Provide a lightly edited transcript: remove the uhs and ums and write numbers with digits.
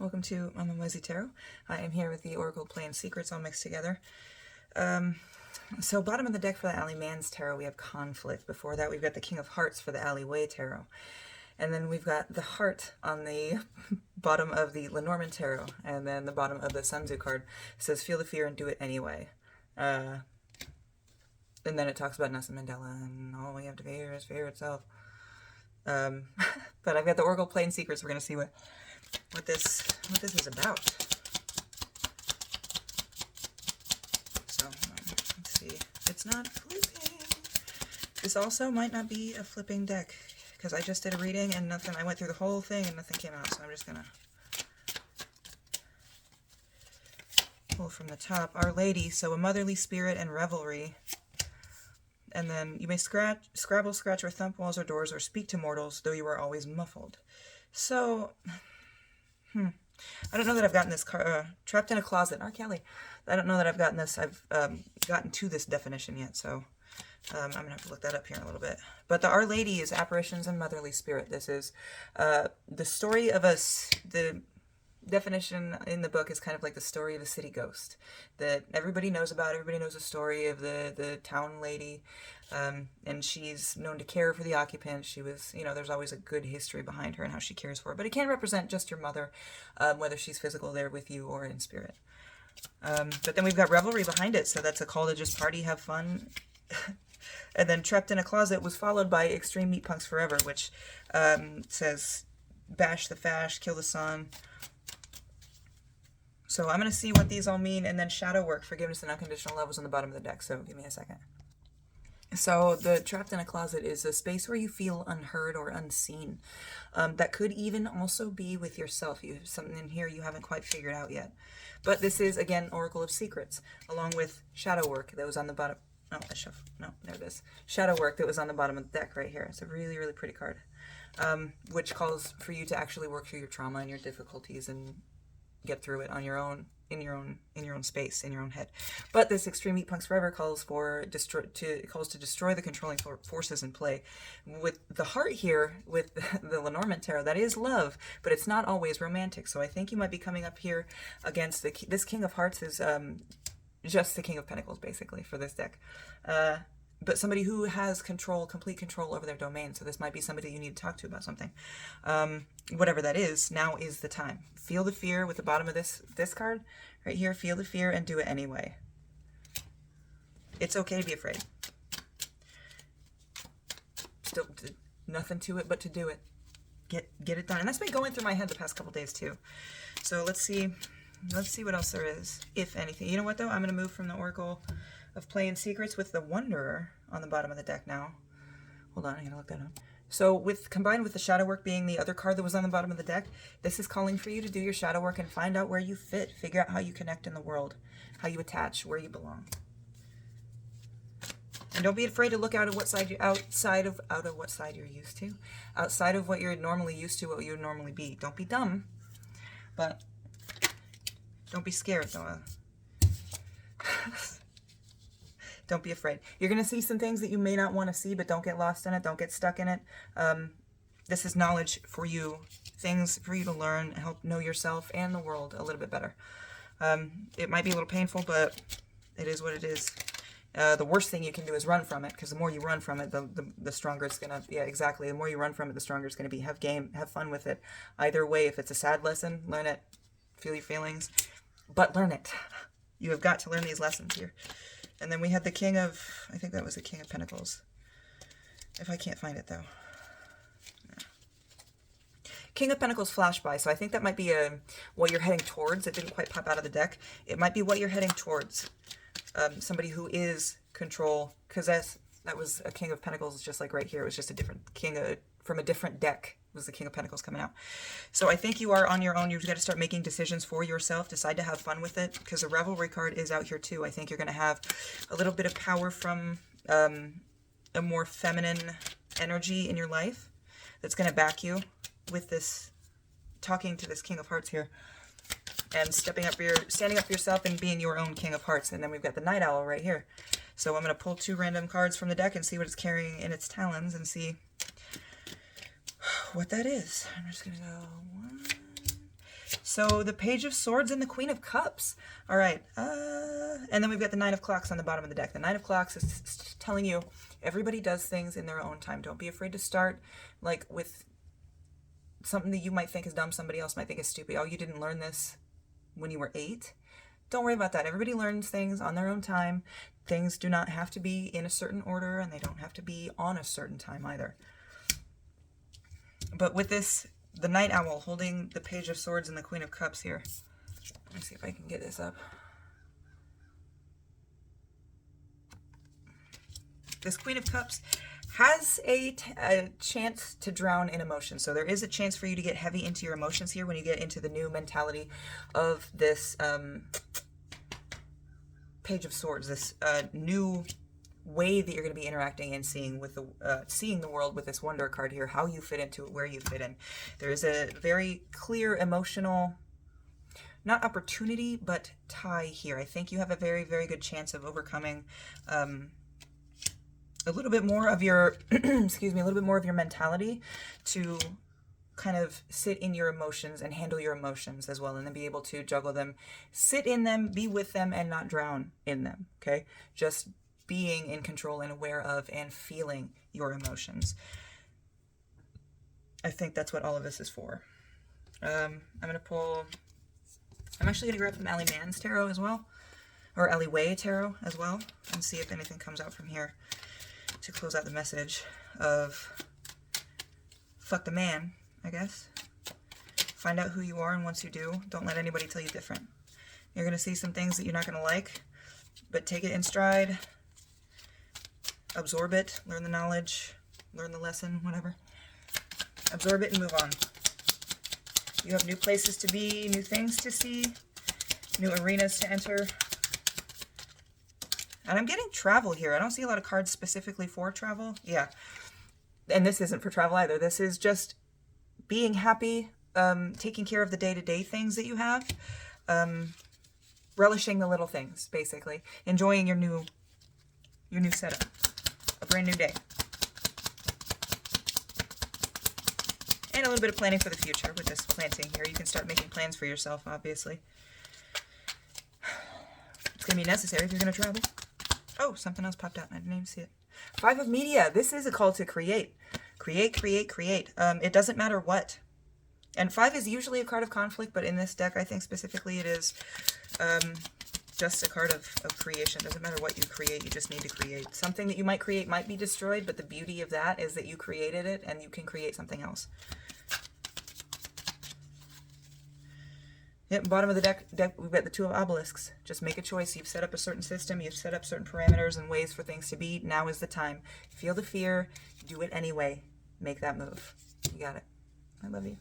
Welcome to Mama Muzzy Tarot. I am here with the Oracle Playing Secrets all mixed together. So bottom of the deck for the Alley Man's Tarot, we have Conflict. Before that, we've got the King of Hearts for the Alleyway Tarot. And then we've got the Heart on the bottom of the Lenormand Tarot. And then the bottom of the Sun Tzu card says, feel the fear and do it anyway. And then it talks about Nelson Mandela and all we have to fear is fear itself. But I've got the Oracle Playing Secrets. We're going to see what this is about. So let's see. It's not flipping. This also might not be a flipping deck because I just did a reading and nothing. I went through the whole thing and nothing came out. So I'm just gonna pull from the top. Our Lady. So a motherly spirit and revelry. And then you may scrabble, scratch, or thump walls or doors, or speak to mortals, though you are always muffled. So, I don't know that I've gotten this trapped in a closet. R. Kelly. I don't know that I've gotten this. I've gotten to this definition yet, so I'm gonna have to look that up here in a little bit. But the Our Lady is apparitions and motherly spirit. This is the story of us. The definition in the book is kind of like the story of a city ghost that everybody knows about. Everybody knows the story of the town lady, and she's known to care for the occupants. She was, there's always a good history behind her and how she cares for her, but it can represent just your mother, whether she's physical there with you or in spirit. But then we've got revelry behind it, so that's a call to just party, have fun. And then trapped in a closet was followed by extreme meat punks forever, which says bash the fash, kill the sun. So I'm going to see what these all mean, and then shadow work, forgiveness, and unconditional love was on the bottom of the deck, so give me a second. So the trapped in a closet is a space where you feel unheard or unseen. That could even also be with yourself. You have something in here you haven't quite figured out yet. But this is, again, Oracle of Secrets, along with shadow work that was on the bottom. Oh, there it is. Shadow work that was on the bottom of the deck right here. It's a really, really pretty card, which calls for you to actually work through your trauma and your difficulties and get through it on your own, in your own space, in your own head. But this extreme meat punks forever calls to destroy the controlling forces in play. With the heart here, with the Lenormand tarot, that is love, but it's not always romantic. So I think you might be coming up here against this King of Hearts is just the King of Pentacles basically for this deck. But somebody who has complete control over their domain. So this might be somebody you need to talk to about something. Whatever that is, now is the time. Feel the fear with the bottom of this card right here. Feel the fear and do it anyway. It's okay to be afraid. Still, nothing to it but to do it. Get it done. And that's been going through my head the past couple days too. So let's see what else there is, if anything. You know what though? I'm going to move from the Oracle of Playing Secrets with the Wanderer on the bottom of the deck now. Hold on, I gotta look that up. So combined with the shadow work being the other card that was on the bottom of the deck, this is calling for you to do your shadow work and find out where you fit, figure out how you connect in the world, how you attach, where you belong. And don't be afraid to look out of what side outside of what side you're used to, outside of what you're normally used to, what you would normally be. Don't be dumb, but don't be scared, Noah. Don't be afraid. You're going to see some things that you may not want to see, but don't get lost in it. Don't get stuck in it. This is knowledge for you, things for you to learn, help know yourself and the world a little bit better. It might be a little painful, but it is what it is. The worst thing you can do is run from it, because the more you run from it, the stronger it's going to, yeah, exactly. The more you run from it, the stronger it's going to be. Have fun with it. Either way, if it's a sad lesson, learn it, feel your feelings, but learn it. You have got to learn these lessons here. And then we had the King of, I think that was the King of Pentacles. If I can't find it though. King of Pentacles flash by, so I think that might be what you're heading towards. It didn't quite pop out of the deck. It might be what you're heading towards. Somebody who is control, because that was a King of Pentacles, just like right here. It was just a different king from a different deck. Was the King of Pentacles coming out. So I think you are on your own. You've got to start making decisions for yourself. Decide to have fun with it, because the Revelry card is out here too. I think you're going to have a little bit of power from a more feminine energy in your life that's going to back you with this, talking to this King of Hearts here and standing up for yourself and being your own King of Hearts. And then we've got the Night Owl right here. So I'm going to pull 2 random cards from the deck and see what it's carrying in its talons and see what that is. I'm just going to go 1, So the Page of Swords and the Queen of Cups. All right. And then we've got the Nine of Clocks on the bottom of the deck. The Nine of Clocks is telling you everybody does things in their own time. Don't be afraid to start like with something that you might think is dumb, somebody else might think is stupid. Oh, you didn't learn this when you were 8? Don't worry about that. Everybody learns things on their own time. Things do not have to be in a certain order, and they don't have to be on a certain time either. But with this, the Night Owl holding the Page of Swords and the Queen of Cups here. Let me see if I can get this up. This Queen of Cups has a chance to drown in emotion. So there is a chance for you to get heavy into your emotions here when you get into the new mentality of this Page of Swords, this new way that you're going to be interacting and seeing with the seeing the world with this Wonder card here, how you fit into it, where you fit in. There is a very clear emotional, not opportunity, but tie here. I think you have a very, very good chance of overcoming a little bit more of your, excuse me, a little bit more of your mentality to kind of sit in your emotions and handle your emotions as well, and then be able to juggle them, sit in them, be with them, and not drown in them, okay? Just being in control and aware of and feeling your emotions. I think that's what all of this is for. I'm actually going to grab some Allie Mann's tarot as well, or Allie Way tarot as well, and see if anything comes out from here to close out the message of fuck the man, I guess. Find out who you are, and once you do, don't let anybody tell you different. You're going to see some things that you're not going to like, but take it in stride, absorb it, learn the knowledge, learn the lesson, whatever. Absorb it and move on. You have new places to be, new things to see, new arenas to enter. And I'm getting travel here. I don't see a lot of cards specifically for travel. Yeah. And this isn't for travel either. This is just being happy, taking care of the day-to-day things that you have, relishing the little things, basically. Enjoying your new setup. A brand new day. And a little bit of planning for the future with this planting here. You can start making plans for yourself, obviously. It's going to be necessary if you're going to travel. Oh, something else popped out and I didn't even see it. 5 of Media. This is a call to create. Create, create, create. It doesn't matter what. And 5 is usually a card of conflict, but in this deck, I think specifically it is just a card of creation. Doesn't matter what you create, you just need to create. Something that you might create might be destroyed, but the beauty of that is that you created it and you can create something else. Yep, bottom of the deck, we've got the 2 of Obelisks. Just make a choice. You've set up a certain system. You've set up certain parameters and ways for things to be. Now is the time. Feel the fear. Do it anyway. Make that move. You got it. I love you.